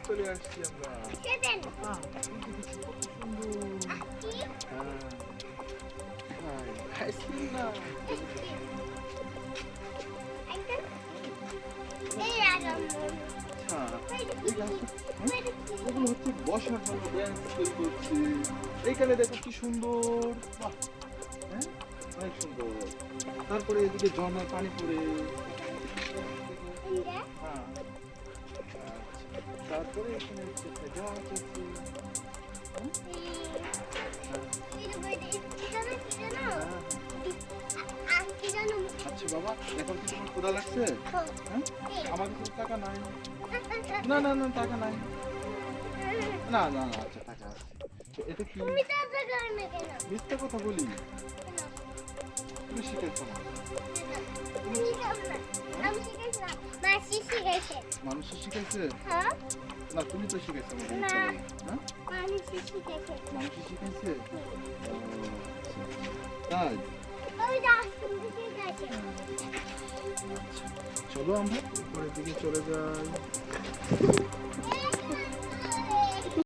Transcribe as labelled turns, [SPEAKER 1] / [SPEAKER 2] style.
[SPEAKER 1] চলে আসছি আমরা। আইসক্রিম না, ওগুলো হচ্ছে বসার জন্য, ব্যাঞ্চ তৈরি করছি। এইখানে দেখো কি সুন্দর, বাহ, হ্যাঁ অনেক সুন্দর। তারপরে এদিকে ঝর্ণার পানি পড়ে, হ্যাঁ, তারপরে এখানে হচ্ছে গাছ আছে। আচ্ছা বাবা, এখন কি তোমার ক্ষুধা লাগছে? হ্যাঁ, আমার কাছে টাকা নাই। না না না, টাকা নাই। না না না, আচ্ছা টাকা আছে। এটা কি মিথ্যা কথা বলি? তুমি শিখেছো না? মানুষে শিখেছে না, তুমি তো শিখেছো না? মানুষে শিখেছে। তাই চলো আমরা পরের দিকে চলে যাই।